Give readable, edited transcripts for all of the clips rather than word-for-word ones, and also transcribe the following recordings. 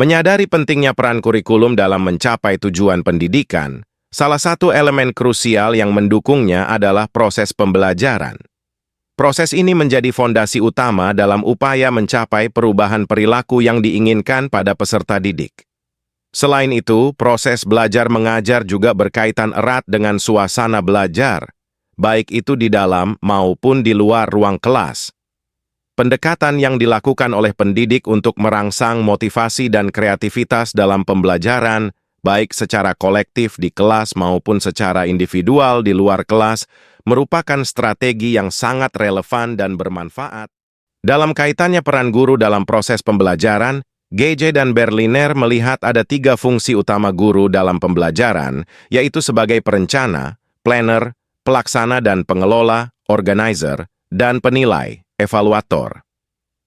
Menyadari pentingnya peran kurikulum dalam mencapai tujuan pendidikan, salah satu elemen krusial yang mendukungnya adalah proses pembelajaran. Proses ini menjadi fondasi utama dalam upaya mencapai perubahan perilaku yang diinginkan pada peserta didik. Selain itu, proses belajar mengajar juga berkaitan erat dengan suasana belajar, baik itu di dalam maupun di luar ruang kelas. Pendekatan yang dilakukan oleh pendidik untuk merangsang motivasi dan kreativitas dalam pembelajaran, baik secara kolektif di kelas maupun secara individual di luar kelas, merupakan strategi yang sangat relevan dan bermanfaat. Dalam kaitannya peran guru dalam proses pembelajaran, Gage dan Berliner melihat ada 3 fungsi utama guru dalam pembelajaran, yaitu sebagai perencana, planner, pelaksana dan pengelola, organizer, dan penilai, evaluator.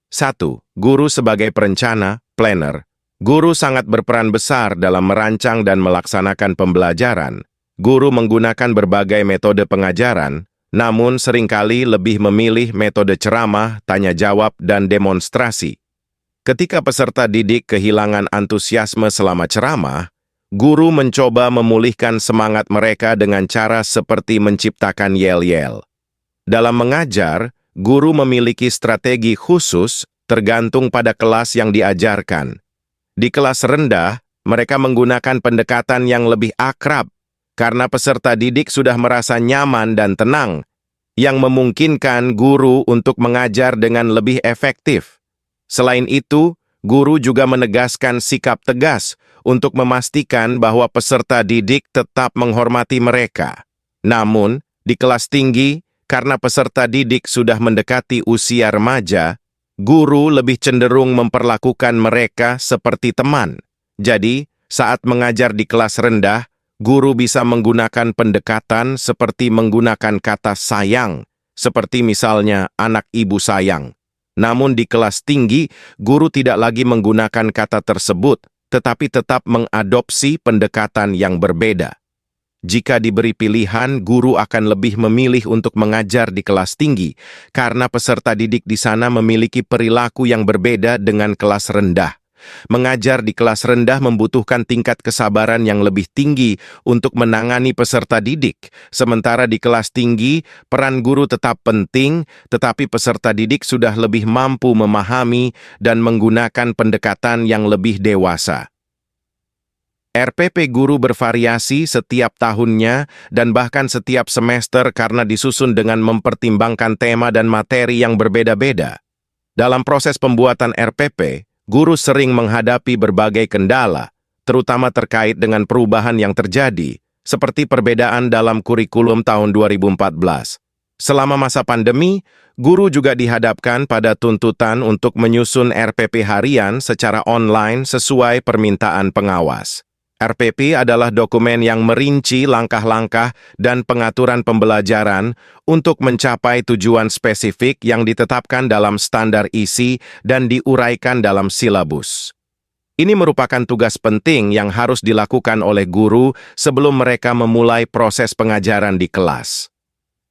1. Guru sebagai perencana, planner. Guru sangat berperan besar dalam merancang dan melaksanakan pembelajaran. Guru menggunakan berbagai metode pengajaran, namun seringkali lebih memilih metode ceramah, tanya jawab, dan demonstrasi. Ketika peserta didik kehilangan antusiasme selama ceramah, guru mencoba memulihkan semangat mereka dengan cara seperti menciptakan yel-yel. Dalam mengajar, guru memiliki strategi khusus tergantung pada kelas yang diajarkan. Di kelas rendah, mereka menggunakan pendekatan yang lebih akrab karena peserta didik sudah merasa nyaman dan tenang, yang memungkinkan guru untuk mengajar dengan lebih efektif. Selain itu, guru juga menegaskan sikap tegas untuk memastikan bahwa peserta didik tetap menghormati mereka. Namun, di kelas tinggi, karena peserta didik sudah mendekati usia remaja, guru lebih cenderung memperlakukan mereka seperti teman. Jadi, saat mengajar di kelas rendah, guru bisa menggunakan pendekatan seperti menggunakan kata sayang, seperti misalnya anak ibu sayang. Namun di kelas tinggi, guru tidak lagi menggunakan kata tersebut, tetapi tetap mengadopsi pendekatan yang berbeda. Jika diberi pilihan, guru akan lebih memilih untuk mengajar di kelas tinggi, karena peserta didik di sana memiliki perilaku yang berbeda dengan kelas rendah. Mengajar di kelas rendah membutuhkan tingkat kesabaran yang lebih tinggi untuk menangani peserta didik. Sementara di kelas tinggi, peran guru tetap penting, tetapi peserta didik sudah lebih mampu memahami dan menggunakan pendekatan yang lebih dewasa. RPP guru bervariasi setiap tahunnya dan bahkan setiap semester karena disusun dengan mempertimbangkan tema dan materi yang berbeda-beda. Dalam proses pembuatan RPP, guru sering menghadapi berbagai kendala, terutama terkait dengan perubahan yang terjadi, seperti perbedaan dalam kurikulum tahun 2014. Selama masa pandemi, guru juga dihadapkan pada tuntutan untuk menyusun RPP harian secara online sesuai permintaan pengawas. RPP adalah dokumen yang merinci langkah-langkah dan pengaturan pembelajaran untuk mencapai tujuan spesifik yang ditetapkan dalam standar isi dan diuraikan dalam silabus. Ini merupakan tugas penting yang harus dilakukan oleh guru sebelum mereka memulai proses pengajaran di kelas.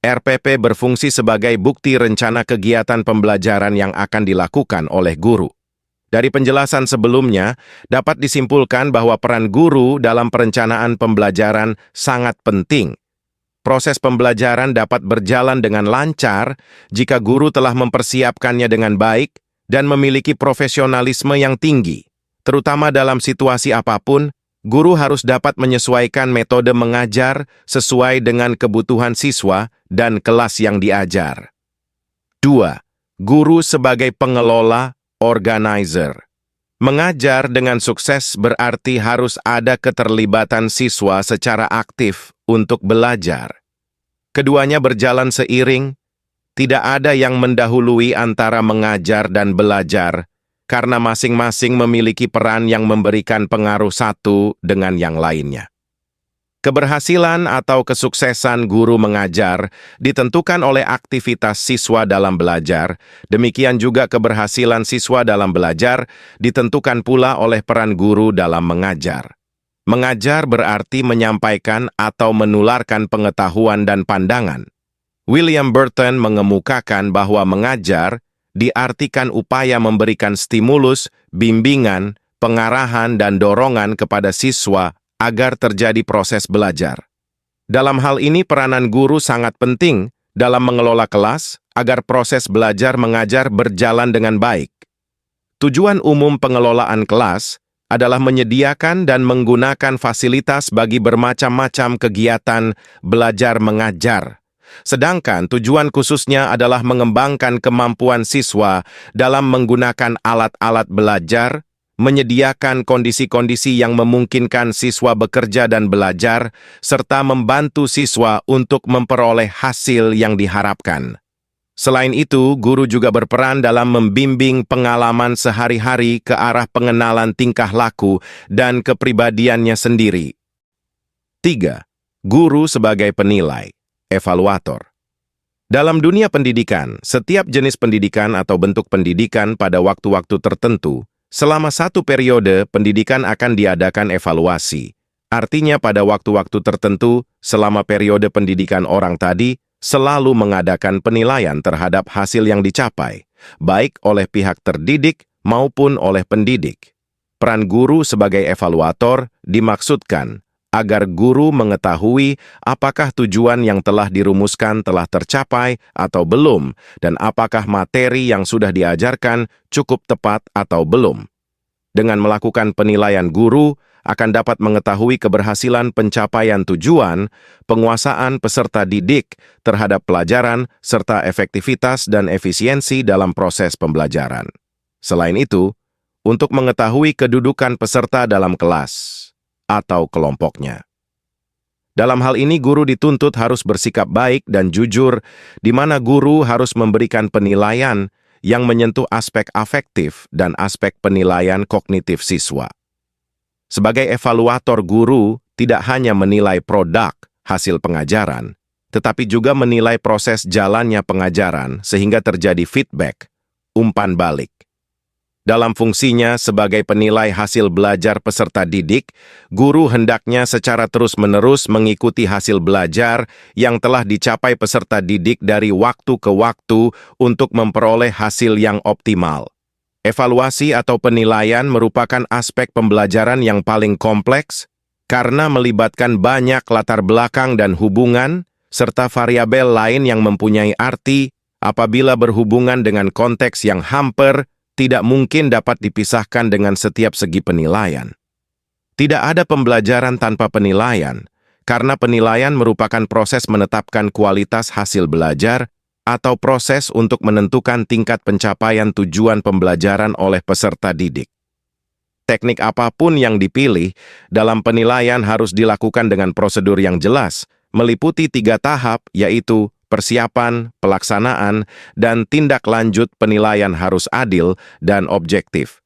RPP berfungsi sebagai bukti rencana kegiatan pembelajaran yang akan dilakukan oleh guru. Dari penjelasan sebelumnya, dapat disimpulkan bahwa peran guru dalam perencanaan pembelajaran sangat penting. Proses pembelajaran dapat berjalan dengan lancar jika guru telah mempersiapkannya dengan baik dan memiliki profesionalisme yang tinggi. Terutama dalam situasi apapun, guru harus dapat menyesuaikan metode mengajar sesuai dengan kebutuhan siswa dan kelas yang diajar. 2. Guru sebagai pengelola, organizer. Mengajar dengan sukses berarti harus ada keterlibatan siswa secara aktif untuk belajar. Keduanya berjalan seiring, tidak ada yang mendahului antara mengajar dan belajar, karena masing-masing memiliki peran yang memberikan pengaruh satu dengan yang lainnya. Keberhasilan atau kesuksesan guru mengajar ditentukan oleh aktivitas siswa dalam belajar, demikian juga keberhasilan siswa dalam belajar ditentukan pula oleh peran guru dalam mengajar. Mengajar berarti menyampaikan atau menularkan pengetahuan dan pandangan. William Burton mengemukakan bahwa mengajar diartikan upaya memberikan stimulus, bimbingan, pengarahan, dan dorongan kepada siswa agar terjadi proses belajar. Dalam hal ini peranan guru sangat penting dalam mengelola kelas agar proses belajar mengajar berjalan dengan baik. Tujuan umum pengelolaan kelas adalah menyediakan dan menggunakan fasilitas bagi bermacam-macam kegiatan belajar mengajar. Sedangkan tujuan khususnya adalah mengembangkan kemampuan siswa dalam menggunakan alat-alat belajar, menyediakan kondisi-kondisi yang memungkinkan siswa bekerja dan belajar, serta membantu siswa untuk memperoleh hasil yang diharapkan. Selain itu, guru juga berperan dalam membimbing pengalaman sehari-hari ke arah pengenalan tingkah laku dan kepribadiannya sendiri. 3. Guru sebagai penilai, evaluator. Dalam dunia pendidikan, setiap jenis pendidikan atau bentuk pendidikan pada waktu-waktu tertentu, selama satu periode, pendidikan akan diadakan evaluasi. Artinya pada waktu-waktu tertentu, selama periode pendidikan orang tadi, selalu mengadakan penilaian terhadap hasil yang dicapai, baik oleh pihak terdidik maupun oleh pendidik. Peran guru sebagai evaluator dimaksudkan agar guru mengetahui apakah tujuan yang telah dirumuskan telah tercapai atau belum, dan apakah materi yang sudah diajarkan cukup tepat atau belum. Dengan melakukan penilaian, guru akan dapat mengetahui keberhasilan pencapaian tujuan, penguasaan peserta didik terhadap pelajaran, serta efektivitas dan efisiensi dalam proses pembelajaran. Selain itu, untuk mengetahui kedudukan peserta dalam kelas atau kelompoknya. Dalam hal ini, guru dituntut harus bersikap baik dan jujur, di mana guru harus memberikan penilaian yang menyentuh aspek afektif dan aspek penilaian kognitif siswa. Sebagai evaluator, guru tidak hanya menilai produk hasil pengajaran, tetapi juga menilai proses jalannya pengajaran sehingga terjadi feedback, umpan balik. Dalam fungsinya sebagai penilai hasil belajar peserta didik, guru hendaknya secara terus-menerus mengikuti hasil belajar yang telah dicapai peserta didik dari waktu ke waktu untuk memperoleh hasil yang optimal. Evaluasi atau penilaian merupakan aspek pembelajaran yang paling kompleks karena melibatkan banyak latar belakang dan hubungan, serta variabel lain yang mempunyai arti apabila berhubungan dengan konteks yang hamper, tidak mungkin dapat dipisahkan dengan setiap segi penilaian. Tidak ada pembelajaran tanpa penilaian, karena penilaian merupakan proses menetapkan kualitas hasil belajar atau proses untuk menentukan tingkat pencapaian tujuan pembelajaran oleh peserta didik. Teknik apapun yang dipilih, dalam penilaian harus dilakukan dengan prosedur yang jelas, meliputi 3 tahap, yaitu persiapan, pelaksanaan, dan tindak lanjut. Penilaian harus adil dan objektif.